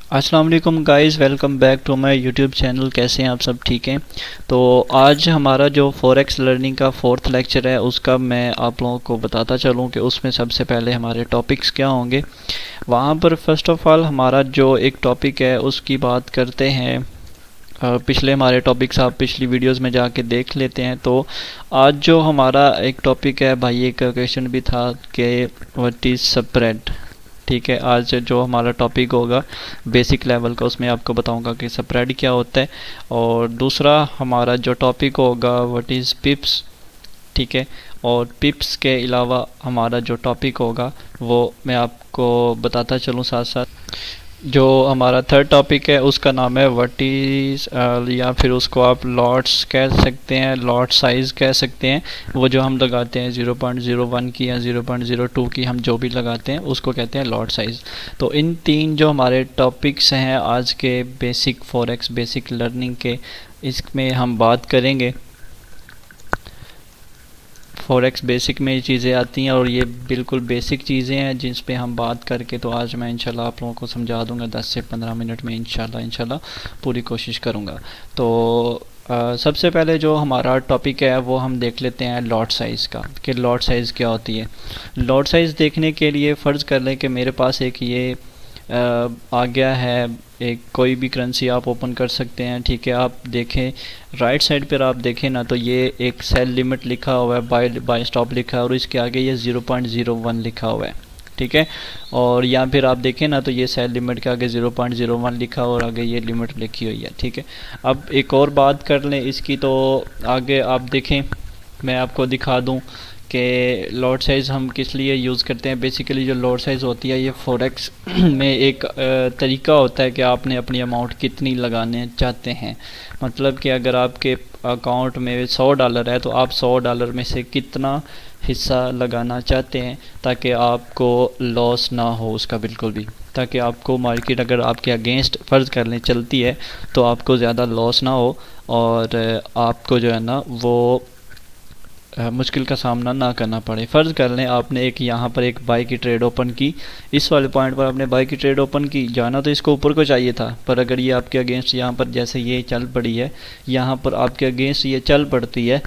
अस्सलाम वालेकुम guys, welcome back to my YouTube channel. कैसे हैं आप सब? ठीक हैं। तो आज हमारा जो फॉरेक्स लर्निंग का फोर्थ लेक्चर है उसका मैं आप लोगों को बताता चलूं कि उसमें सबसे पहले हमारे टॉपिक्स क्या होंगे। वहाँ पर फर्स्ट ऑफ ऑल हमारा जो एक टॉपिक है उसकी बात करते हैं। पिछले हमारे टॉपिक्स आप पिछली वीडियोस में जाके देख लेते हैं। तो आज जो हमारा एक टॉपिक है भाई, एक क्वेश्चन भी था कि व्हाट इज़ स्प्रेड। ठीक है, आज जो हमारा टॉपिक होगा बेसिक लेवल का, उसमें आपको बताऊंगा कि स्प्रेड क्या होता है। और दूसरा हमारा जो टॉपिक होगा व्हाट इज़ पिप्स। ठीक है, और पिप्स के अलावा हमारा जो टॉपिक होगा वो मैं आपको बताता चलूँ साथ साथ। जो हमारा थर्ड टॉपिक है उसका नाम है व्हाट इज़, या फिर उसको आप लॉट्स कह सकते हैं, लॉट साइज़ कह सकते हैं। वो जो हम लगाते हैं 0.01 की या 0.02 की, हम जो भी लगाते हैं उसको कहते हैं लॉट साइज़। तो इन तीन जो हमारे टॉपिक्स हैं आज के बेसिक फॉरेक्स बेसिक लर्निंग के, इसमें हम बात करेंगे। फॉरेक्स बेसिक में ये चीज़ें आती हैं और ये बिल्कुल बेसिक चीज़ें हैं जिस पे हम बात करके, तो आज मैं इंशाल्लाह आप लोगों को समझा दूंगा 10 से 15 मिनट में। इंशाल्लाह पूरी कोशिश करूंगा। तो सबसे पहले जो हमारा टॉपिक है वो हम देख लेते हैं लॉट साइज़ का, कि लॉट साइज़ क्या होती है। लॉट साइज़ देखने के लिए फ़र्ज़ कर लें कि मेरे पास एक ये आ गया है, एक कोई भी करेंसी आप ओपन कर सकते हैं। ठीक है, आप देखें राइट साइड पर, आप देखें ना तो ये एक सेल लिमिट लिखा हुआ है, बाय स्टॉप लिखा है और इसके आगे ये 0.01 लिखा हुआ है। ठीक है, और या फिर आप देखें ना तो ये सेल लिमिट के आगे 0.01 लिखा और आगे ये लिमिट लिखी हुई है। ठीक है, अब एक और बात कर लें इसकी, तो आगे आप देखें, मैं आपको दिखा दूं कि लॉट साइज़ हम किस लिए यूज़ करते हैं। बेसिकली जो लॉट साइज़ होती है ये फॉरेक्स में एक तरीका होता है कि आपने अपनी अमाउंट कितनी लगाने चाहते हैं। मतलब कि अगर आपके अकाउंट में $100 है तो आप $100 में से कितना हिस्सा लगाना चाहते हैं ताकि आपको लॉस ना हो उसका बिल्कुल भी, ताकि आपको मार्केट अगर आपके अगेंस्ट फ़र्ज़ कर लें चलती है तो आपको ज़्यादा लॉस ना हो और आपको जो है ना वो मुश्किल का सामना ना करना पड़े। फ़र्ज़ कर लें आपने एक यहाँ पर एक बाई की ट्रेड ओपन की, इस वाले पॉइंट पर आपने बाई की ट्रेड ओपन की, जाना तो इसको ऊपर को चाहिए था, पर अगर ये आपके अगेंस्ट यहाँ पर जैसे ये चल पड़ी है, यहाँ पर आपके अगेंस्ट ये चल पड़ती है,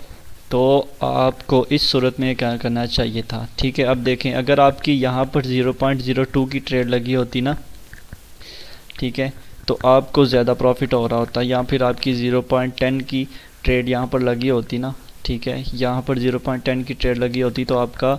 तो आपको इस सूरत में क्या करना चाहिए था। ठीक है, अब देखें अगर आपकी यहाँ पर 0.02 की ट्रेड लगी होती ना, ठीक है, तो आपको ज़्यादा प्रॉफिट हो रहा होता, या फिर आपकी 0.10 की ट्रेड यहाँ पर लगी होती ना, ठीक है, यहाँ पर 0.10 की ट्रेड लगी होती तो आपका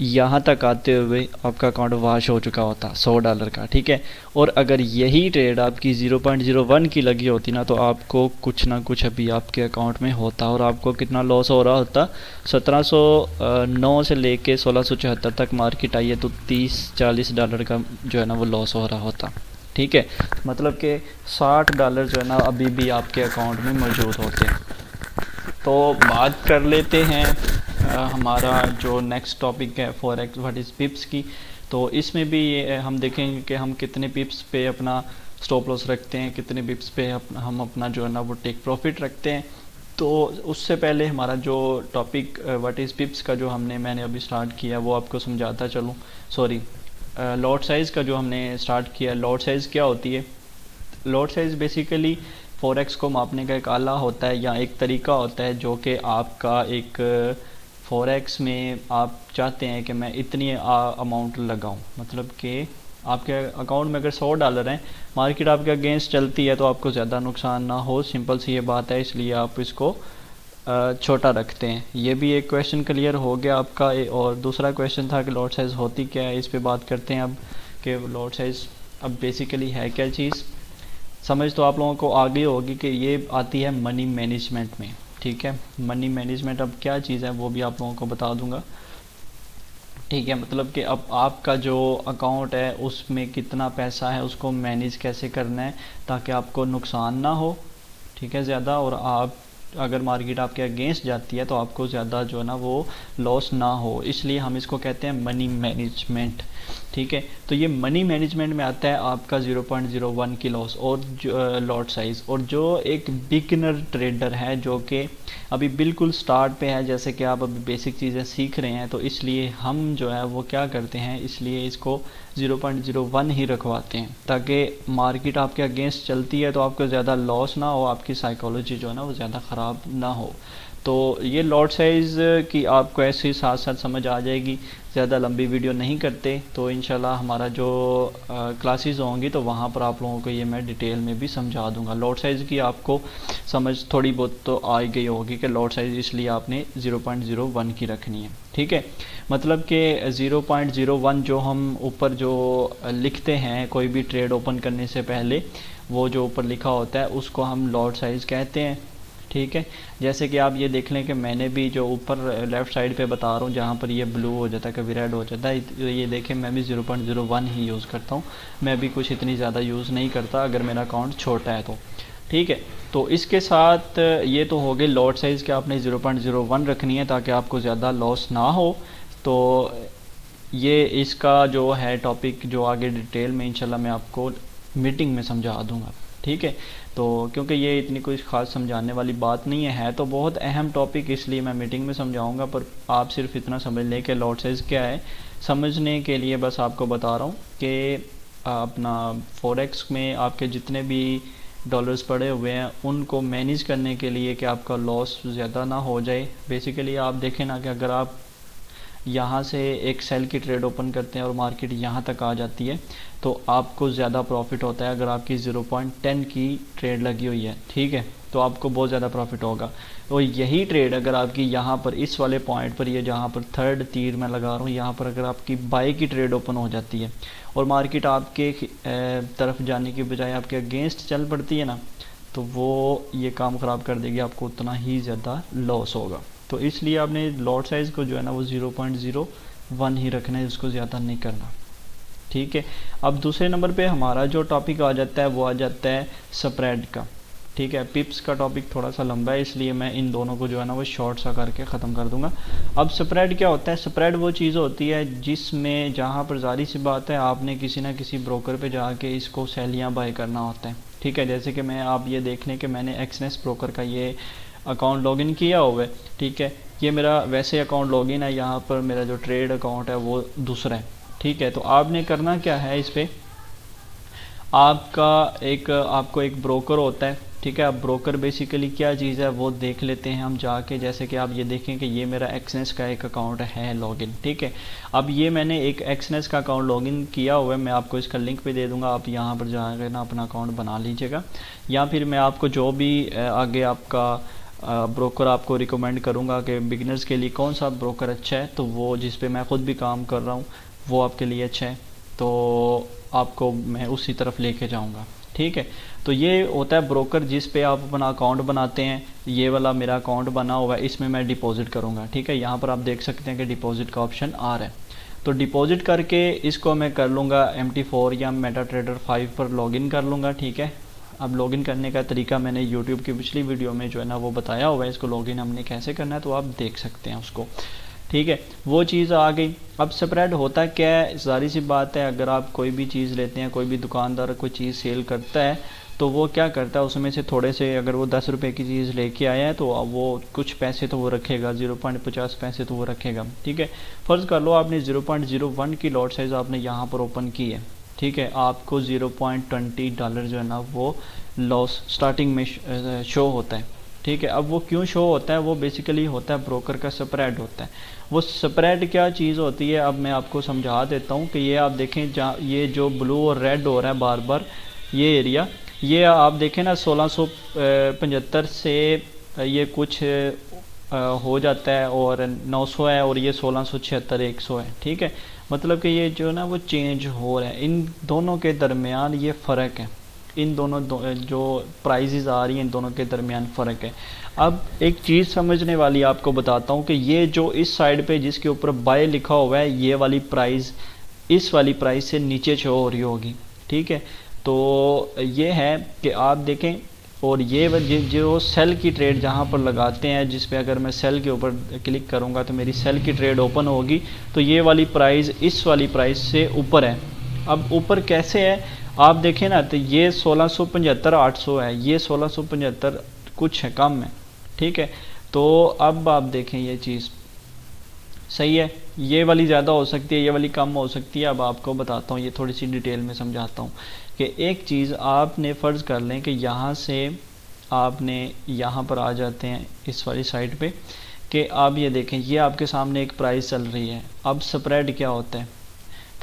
यहाँ तक आते हुए आपका अकाउंट वाश हो चुका होता $100 का। ठीक है, और अगर यही ट्रेड आपकी 0.01 की लगी होती ना तो आपको कुछ ना कुछ अभी आपके अकाउंट में होता और आपको कितना लॉस हो रहा होता। 1709 से लेके 1674 तक मार्केट आई है तो $30-40 का जो है ना वो लॉस हो रहा होता। ठीक है, मतलब कि $60 जो है ना अभी भी आपके अकाउंट में मौजूद होते हैं। तो बात कर लेते हैं हमारा जो नेक्स्ट टॉपिक है फॉरेक्स व्हाट इज़ पिप्स की। तो इसमें भी हम देखेंगे कि हम कितने पिप्स पे अपना स्टॉप लॉस रखते हैं, कितने पिप्स पे हम अपना जो है ना वो टेक प्रॉफिट रखते हैं। तो उससे पहले हमारा जो टॉपिक व्हाट इज़ पिप्स का जो मैंने अभी स्टार्ट किया वो आपको समझाता चलूँ। सॉरी, लॉट साइज़ का जो हमने स्टार्ट किया, लॉट साइज़ क्या होती है। लॉट साइज़ बेसिकली फॉरेक्स को मापने का एक आला होता है या एक तरीका होता है जो कि आपका एक फॉरेक्स में आप चाहते हैं कि मैं इतनी अमाउंट लगाऊं। मतलब कि आपके अकाउंट में अगर $100 हैं, मार्केट आपके अगेंस्ट चलती है तो आपको ज़्यादा नुकसान ना हो, सिंपल सी ये बात है, इसलिए आप इसको छोटा रखते हैं। ये भी एक क्वेश्चन क्लियर हो गया आपका। और दूसरा क्वेश्चन था कि लॉट साइज़ होती क्या है, इस पे बात करते हैं अब कि लॉट साइज़ अब बेसिकली है क्या चीज़। समझ तो आप लोगों को आ गई होगी कि ये आती है मनी मैनेजमेंट में। ठीक है, मनी मैनेजमेंट अब क्या चीज़ है वो भी आप लोगों को बता दूंगा। ठीक है, मतलब कि अब आपका जो अकाउंट है उसमें कितना पैसा है उसको मैनेज कैसे करना है ताकि आपको नुकसान ना हो, ठीक है, ज़्यादा, और आप अगर मार्केट आपके अगेंस्ट जाती है तो आपको ज़्यादा जो है ना वो लॉस ना हो, इसलिए हम इसको कहते हैं मनी मैनेजमेंट। ठीक है, तो ये मनी मैनेजमेंट में आता है आपका 0.01 की लॉस और लॉट साइज़। और जो एक बिगिनर ट्रेडर है जो कि अभी बिल्कुल स्टार्ट पे है, जैसे कि आप अभी बेसिक चीज़ें सीख रहे हैं, तो इसलिए हम जो है वो क्या करते हैं, इसलिए इसको 0.01 ही रखवाते हैं, ताकि मार्केट आपके अगेंस्ट चलती है तो आपको ज़्यादा लॉस ना हो, आपकी साइकोलॉजी जो है ना वो ज़्यादा ख़राब ना हो। तो ये लॉट साइज़ की आपको ऐसे ही साथ साथ समझ आ जाएगी। ज़्यादा लंबी वीडियो नहीं करते, तो इंशाल्लाह हमारा जो क्लासेस होंगी तो वहाँ पर आप लोगों को ये मैं डिटेल में भी समझा दूंगा। लॉट साइज़ की आपको समझ थोड़ी बहुत तो आ गई होगी कि लॉट साइज़ इसलिए आपने 0.01 की रखनी है, ठीक है। मतलब कि 0.01 जो हम ऊपर जो लिखते हैं कोई भी ट्रेड ओपन करने से पहले, वो जो ऊपर लिखा होता है उसको हम लॉट साइज़ कहते हैं, ठीक है। जैसे कि आप ये देख लें कि मैंने भी जो ऊपर लेफ़्ट साइड पे बता रहा हूँ जहाँ पर ये ब्लू हो जाता है कभी रेड हो जाता है, ये देखें मैं भी 0.01 ही यूज़ करता हूँ। मैं भी कुछ इतनी ज़्यादा यूज़ नहीं करता अगर मेरा अकाउंट छोटा है तो, ठीक है। तो इसके साथ ये तो हो गई लॉट साइज़ के आपने 0.01 रखनी है ताकि आपको ज़्यादा लॉस ना हो। तो ये इसका जो है टॉपिक जो आगे डिटेल में इंशाल्लाह मैं आपको मीटिंग में समझा दूँगा, ठीक है। तो क्योंकि ये इतनी कोई ख़ास समझाने वाली बात नहीं है तो बहुत अहम टॉपिक, इसलिए मैं मीटिंग में समझाऊंगा। पर आप सिर्फ इतना समझ लें कि लॉट साइज़ क्या है, समझने के लिए बस आपको बता रहा हूँ कि अपना फॉरेक्स में आपके जितने भी डॉलर्स पड़े हुए हैं उनको मैनेज करने के लिए कि आपका लॉस ज़्यादा ना हो जाए। बेसिकली आप देखें ना कि अगर आप यहाँ से एक सेल की ट्रेड ओपन करते हैं और मार्केट यहाँ तक आ जाती है तो आपको ज़्यादा प्रॉफिट होता है। अगर आपकी 0.10 की ट्रेड लगी हुई है, ठीक है, तो आपको बहुत ज़्यादा प्रॉफिट होगा। और यही ट्रेड अगर आपकी यहाँ पर इस वाले पॉइंट पर, ये जहाँ पर थर्ड तीर मैं लगा रहा हूँ, यहाँ पर अगर आपकी बाई की ट्रेड ओपन हो जाती है और मार्केट आपके तरफ जाने की बजाय आपके अगेंस्ट चल पड़ती है ना, तो वो ये काम ख़राब कर देगी, आपको उतना ही ज़्यादा लॉस होगा। तो इसलिए आपने लॉट साइज़ को जो है ना वो 0.01 ही रखना है, उसको ज़्यादा नहीं करना, ठीक है। अब दूसरे नंबर पे हमारा जो टॉपिक आ जाता है वो आ जाता है स्प्रेड का, ठीक है। पिप्स का टॉपिक थोड़ा सा लंबा है इसलिए मैं इन दोनों को जो है ना वो शॉर्ट सा करके ख़त्म कर दूंगा। अब स्प्रेड क्या होता है? स्प्रेड वो चीज़ होती है जिसमें जहाँ पर ज़ाहिर सी बात है आपने किसी ना किसी ब्रोकर पे जाके इसको सेल या बाय करना होता है, ठीक है। जैसे कि मैं आप ये देख लें कि मैंने एक्सनेस ब्रोकर का ये अकाउंट लॉगिन किया हुआ है, ठीक है। ये मेरा वैसे अकाउंट लॉगिन है, यहाँ पर मेरा जो ट्रेड अकाउंट है वो दूसरा है, ठीक है। तो आपने करना क्या है, इस पर आपको एक ब्रोकर होता है, ठीक है। अब ब्रोकर बेसिकली क्या चीज़ है वो देख लेते हैं हम जाके। जैसे कि आप ये देखें कि ये मेरा एक्सनेस का एक अकाउंट है लॉगिन, ठीक है। अब ये मैंने एक एक्सनेस का अकाउंट लॉगिन किया हुआ है, मैं आपको इसका लिंक भी दे दूंगा, आप यहाँ पर जाकर ना अपना अकाउंट बना लीजिएगा। या फिर मैं आपको जो भी आगे आपका ब्रोकर आपको रिकमेंड करूँगा कि बिगिनर्स के लिए कौन सा ब्रोकर अच्छा है, तो वो जिस पे मैं ख़ुद भी काम कर रहा हूँ वो आपके लिए अच्छा है, तो आपको मैं उसी तरफ लेके जाऊँगा, ठीक है। तो ये होता है ब्रोकर जिस पे आप अपना अकाउंट बनाते हैं। ये वाला मेरा अकाउंट बना हुआ है, इसमें मैं डिपॉजिट करूँगा, ठीक है। यहाँ पर आप देख सकते हैं कि डिपॉजिट का ऑप्शन आ रहा है, तो डिपॉजिट करके इसको मैं कर लूँगा MT4 या MetaTrader 5 पर लॉगिन कर लूँगा, ठीक है। अब लॉगिन करने का तरीका मैंने YouTube की पिछली वीडियो में जो है ना वो बताया हुआ है, इसको लॉगिन हमने कैसे करना है, तो आप देख सकते हैं उसको, ठीक है। वो चीज़ आ गई। अब स्प्रेड होता क्या है? ज़ाहिर सी बात है, अगर आप कोई भी चीज़ लेते हैं, कोई भी दुकानदार कोई चीज़ सेल करता है तो वो क्या करता है, उसमें से थोड़े से, अगर वो 10 रुपये की चीज़ लेके आया है तो वो कुछ पैसे तो वो रखेगा, 0.50 पैसे तो वो रखेगा, ठीक है। फ़र्ज़ कर लो आपने 0.01 की लॉट साइज़ आपने यहाँ पर ओपन की है, ठीक है। आपको 0.20 डॉलर जो है ना वो लॉस स्टार्टिंग में शो होता है, ठीक है। अब वो क्यों शो होता है? वो बेसिकली होता है ब्रोकर का स्प्रेड होता है। वो स्प्रेड क्या चीज़ होती है, अब मैं आपको समझा देता हूँ कि ये आप देखें, जहाँ ये जो ब्लू और रेड हो रहा है बार बार ये एरिया, ये आप देखें ना 1675 से ये कुछ हो जाता है और 900 है, और ये 1676 100 है, ठीक है। मतलब कि ये जो ना वो चेंज हो रहा है, इन दोनों के दरमियान ये फ़र्क है, इन दोनों जो प्राइजेज़ आ रही हैं इन दोनों के दरमियान फ़र्क है। अब एक चीज़ समझने वाली आपको बताता हूँ कि ये जो इस साइड पे जिसके ऊपर बाय लिखा हुआ है, ये वाली प्राइस इस वाली प्राइस से नीचे शो हो रही होगी, ठीक है। तो ये है कि आप देखें, और ये जो सेल की ट्रेड जहाँ पर लगाते हैं, जिस पे अगर मैं सेल के ऊपर क्लिक करूँगा तो मेरी सेल की ट्रेड ओपन होगी, तो ये वाली प्राइस इस वाली प्राइस से ऊपर है। अब ऊपर कैसे है आप देखें ना, तो ये 1675 800 है, ये 1675 कुछ है, कम है, ठीक है। तो अब आप देखें ये चीज़, सही है। ये वाली ज़्यादा हो सकती है, ये वाली कम हो सकती है। अब आपको बताता हूँ, ये थोड़ी सी डिटेल में समझाता हूँ कि एक चीज़ आपने फ़र्ज़ कर लें कि यहाँ से आपने यहाँ पर आ जाते हैं इस वाली साइड पे, कि आप ये देखें ये आपके सामने एक प्राइस चल रही है। अब स्प्रेड क्या होता है,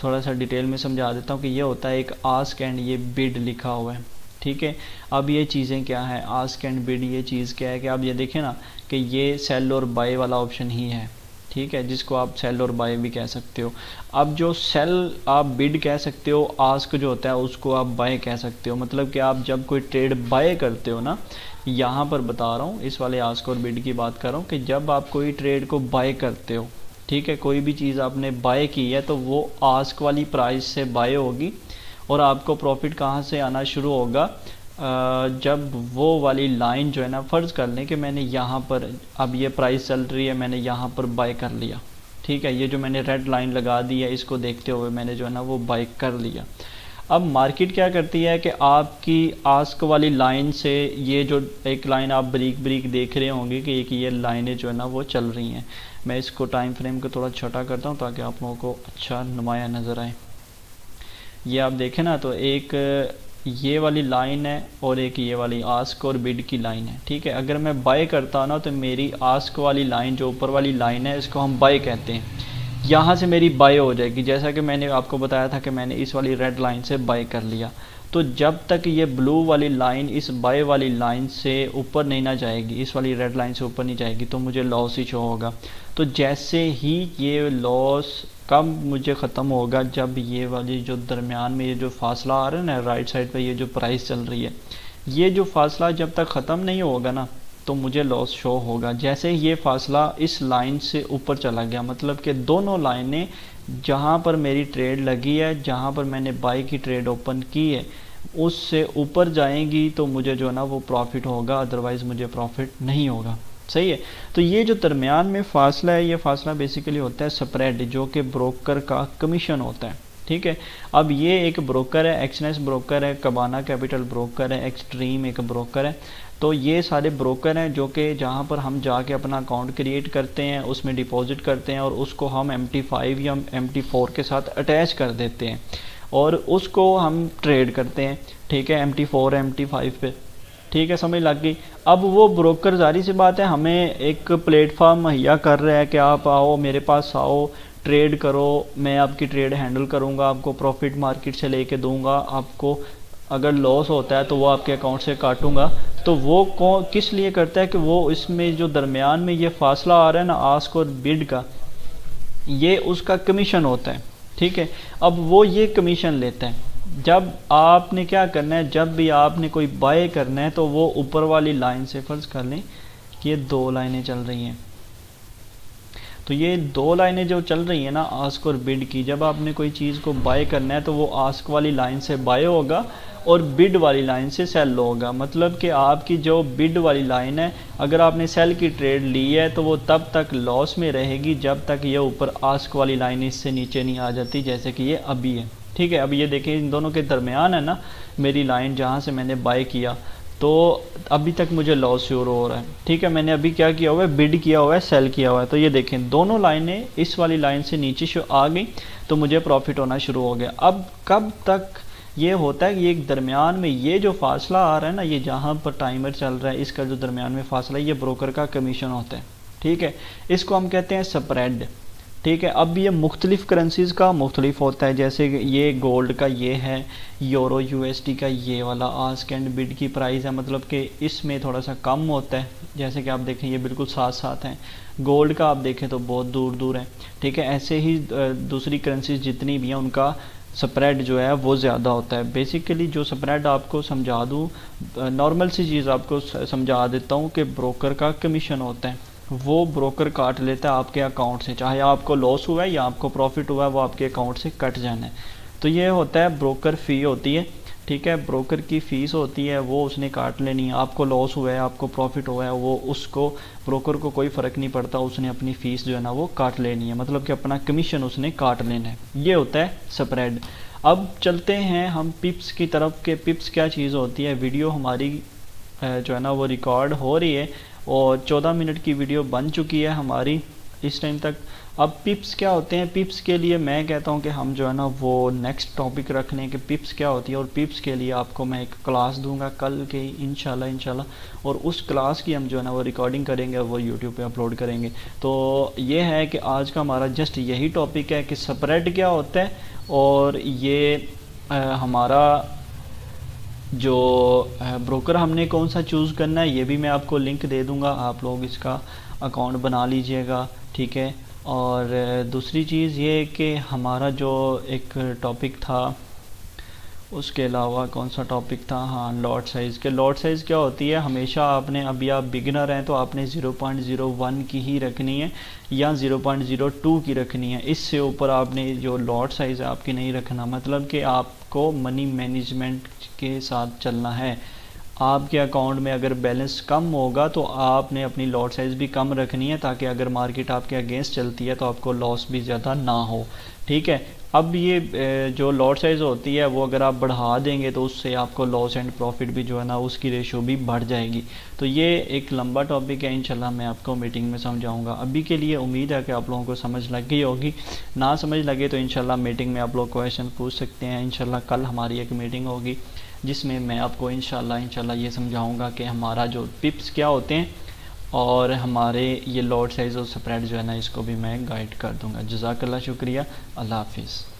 थोड़ा सा डिटेल में समझा देता हूँ कि ये होता है एक आस्क एंड ये बिड लिखा हुआ है, ठीक है। अब ये चीज़ें क्या है, आस्क एंड बिड, ये चीज़ क्या है कि आप ये देखें ना कि ये सेल और बाय वाला ऑप्शन ही है, ठीक है, जिसको आप सेल और बाय भी कह सकते हो। अब जो सेल आप बिड कह सकते हो, आस्क जो होता है उसको आप बाय कह सकते हो। मतलब कि आप जब कोई ट्रेड बाय करते हो ना, यहाँ पर बता रहा हूँ, इस वाले आस्क और बिड की बात कर रहा हूँ कि जब आप कोई ट्रेड को बाय करते हो, ठीक है, कोई भी चीज़ आपने बाय की है तो वो आस्क वाली प्राइस से बाय होगी और आपको प्रॉफिट कहाँ से आना शुरू होगा, जब वो वाली लाइन जो है ना, फ़र्ज़ कर लें कि मैंने यहाँ पर अब ये प्राइस चल रही है, मैंने यहाँ पर बाय कर लिया, ठीक है, ये जो मैंने रेड लाइन लगा दी है इसको देखते हुए मैंने जो है ना वो बाय कर लिया। अब मार्केट क्या करती है कि आपकी आस्क वाली लाइन से, ये जो एक लाइन आप ब्रीक ब्रीक देख रहे होंगे कि एक ये लाइनें जो है ना वो चल रही हैं। मैं इसको टाइम फ्रेम को थोड़ा छोटा करता हूँ ताकि आप लोगों को अच्छा नुमाया नज़र आए। ये आप देखें ना, तो एक ये वाली लाइन है और एक ये वाली आस्क और बिड की लाइन है, ठीक है। अगर मैं बाय करता हूँ ना तो मेरी आस्क वाली लाइन जो ऊपर वाली लाइन है इसको हम बाय कहते हैं, यहाँ से मेरी बाय हो जाएगी। जैसा कि मैंने आपको बताया था कि मैंने इस वाली रेड लाइन से बाय कर लिया, तो जब तक ये ब्लू वाली लाइन इस बाय वाली लाइन से ऊपर नहीं ना जाएगी, इस वाली रेड लाइन से ऊपर नहीं जाएगी, तो मुझे लॉस ही शो होगा। तो जैसे ही ये लॉस कब मुझे ख़त्म होगा, जब ये वाली जो दरमियान में ये जो फासला आ रहा है ना, राइट साइड पे ये जो प्राइस चल रही है, ये जो फासला जब तक ख़त्म नहीं होगा ना तो मुझे लॉस शो होगा। जैसे ये फासला इस लाइन से ऊपर चला गया, मतलब कि दोनों लाइनें जहाँ पर मेरी ट्रेड लगी है, जहाँ पर मैंने बाय की ट्रेड ओपन की है, उससे ऊपर जाएंगी तो मुझे जो है ना वो प्रॉफिट होगा, अदरवाइज़ मुझे प्रॉफिट नहीं होगा। सही है। तो ये जो दरमियान में फासला है, ये फासला बेसिकली होता है स्प्रेड, जो कि ब्रोकर का कमीशन होता है, ठीक है। अब ये एक ब्रोकर है, एक्सनेस ब्रोकर है, कबाना कैपिटल ब्रोकर है, एक्सट्रीम एक ब्रोकर है। तो ये सारे ब्रोकर हैं जो कि जहाँ पर हम जाके अपना अकाउंट क्रिएट करते हैं, उसमें डिपॉजिट करते हैं और उसको हम MT5 या MT4 के साथ अटैच कर देते हैं और उसको हम ट्रेड करते हैं, ठीक है, MT4 MT5 पे, ठीक है, समझ लग गई। अब वो ब्रोकर, जारी सी बात है, हमें एक प्लेटफॉर्म मुहैया कर रहा है कि आप आओ मेरे पास आओ, ट्रेड करो, मैं आपकी ट्रेड हैंडल करूँगा, आपको प्रॉफिट मार्केट से लेके दूंगा, आपको अगर लॉस होता है तो वो आपके अकाउंट से काटूंगा। तो वो किस लिए करता है कि वो इसमें जो दरमियान में ये फासला आ रहा है ना आस्क और बिड का, ये उसका कमीशन होता है, ठीक है। अब वो ये कमीशन लेता है। जब आपने क्या करना है, जब भी आपने कोई बाय करना है तो वो ऊपर वाली लाइन से, फर्ज कर लें कि ये दो लाइनें चल रही हैं, तो ये दो लाइनें जो चल रही हैं ना आस्क और बिड की, जब आपने कोई चीज़ को बाय करना है तो वो आस्क वाली लाइन से बाय होगा और बिड वाली लाइन से सेल होगा। मतलब कि आपकी जो बिड वाली लाइन है, अगर आपने सेल की ट्रेड ली है तो वो तब तक लॉस में रहेगी जब तक ये ऊपर आस्क वाली लाइन इससे नीचे नहीं आ जाती, जैसे कि ये अभी है, ठीक है। अब ये देखिए इन दोनों के दरमियान है ना मेरी लाइन, जहाँ से मैंने बाय किया तो अभी तक मुझे लॉस शुरू हो रहा है, ठीक है। मैंने अभी क्या किया हुआ है, बिड किया हुआ है, सेल किया हुआ है। तो ये देखें दोनों लाइनें इस वाली लाइन से नीचे आ गई तो मुझे प्रॉफिट होना शुरू हो गया। अब कब तक ये होता है कि एक दरमियान में ये जो फासला आ रहा है ना, ये जहाँ पर टाइमर चल रहा है, इसका जो दरमियान में फासला है, ये ब्रोकर का कमीशन होता है, ठीक है। इसको हम कहते हैं स्प्रेड, ठीक है। अब ये मुख्तलिफ करेंसीज का मुख्तलिफ होता है, जैसे ये गोल्ड का ये है, यूरो USD का ये वाला आस्क एंड बिड की प्राइस है, मतलब कि इसमें थोड़ा सा कम होता है, जैसे कि आप देखें ये बिल्कुल साथ साथ हैं। गोल्ड का आप देखें तो बहुत दूर दूर है, ठीक है। ऐसे ही दूसरी करेंसीज जितनी भी हैं उनका स्प्रेड जो है वो ज़्यादा होता है। बेसिकली जो स्प्रेड आपको समझा दूँ, नॉर्मल सी चीज़ आपको समझा देता हूँ कि ब्रोकर का कमीशन होता है, वो ब्रोकर काट लेता है आपके अकाउंट से, चाहे आपको लॉस हुआ है या आपको प्रॉफिट हुआ है, वो आपके अकाउंट से कट जाना है। तो ये होता है ब्रोकर फ़ी होती है, ठीक है, ब्रोकर की फ़ीस होती है, वो उसने काट लेनी है। आपको लॉस हुआ है, आपको प्रॉफिट हुआ है, वो उसको ब्रोकर को कोई फ़र्क नहीं पड़ता, उसने अपनी फ़ीस जो है ना वो काट लेनी है, मतलब कि अपना कमीशन उसने काट लेना है। ये होता है स्प्रेड। अब चलते हैं हम पिप्स की तरफ के पिप्स क्या चीज़ होती है। वीडियो हमारी जो है ना वो रिकॉर्ड हो रही है और 14 मिनट की वीडियो बन चुकी है हमारी इस टाइम तक, अब पिप्स क्या होते हैं, पिप्स के लिए मैं कहता हूँ कि हम जो है ना वो नेक्स्ट टॉपिक रख लें कि पिप्स क्या होती है, और पिप्स के लिए आपको मैं एक क्लास दूंगा कल के इंशाल्लाह, और उस क्लास की हम जो है ना वो रिकॉर्डिंग करेंगे और वो यूट्यूब पे अपलोड करेंगे। तो ये है कि आज का हमारा जस्ट यही टॉपिक है कि स्प्रेड क्या होता है, और ये हमारा जो ब्रोकर हमने कौन सा चूज़ करना है ये भी मैं आपको लिंक दे दूंगा, आप लोग इसका अकाउंट बना लीजिएगा, ठीक है। और दूसरी चीज़ ये कि हमारा जो एक टॉपिक था, उसके अलावा कौन सा टॉपिक था, हाँ लॉट साइज़ के। लॉट साइज़ क्या होती है, हमेशा आपने, अभी आप बिगिनर हैं तो आपने 0.01 की ही रखनी है या 0.02 की रखनी है, इससे ऊपर आपने जो लॉट साइज़ है आपकी नहीं रखना। मतलब कि आपको मनी मैनेजमेंट के साथ चलना है। आपके अकाउंट में अगर बैलेंस कम होगा तो आपने अपनी लॉट साइज़ भी कम रखनी है, ताकि अगर मार्केट आपके अगेंस्ट चलती है तो आपको लॉस भी ज़्यादा ना हो, ठीक है। अब ये जो लॉट साइज़ होती है वो अगर आप बढ़ा देंगे तो उससे आपको लॉस एंड प्रॉफिट भी जो है ना उसकी रेशो भी बढ़ जाएगी। तो ये एक लंबा टॉपिक है, इंशाल्लाह मैं आपको मीटिंग में समझाऊंगा। अभी के लिए उम्मीद है कि आप लोगों को समझ लग गई होगी, ना समझ लगे तो इंशाल्लाह मीटिंग में आप लोग क्वेश्चन पूछ सकते हैं। इंशाल्लाह कल हमारी एक मीटिंग होगी जिसमें मैं आपको इंशाल्लाह ये समझाऊंगा कि हमारा जो पिप्स क्या होते हैं, और हमारे ये लॉट साइज़ और स्प्रेड जो है ना इसको भी मैं गाइड कर दूंगा। जज़ाकल्लाह, शुक्रिया, अल्लाह हाफिज़।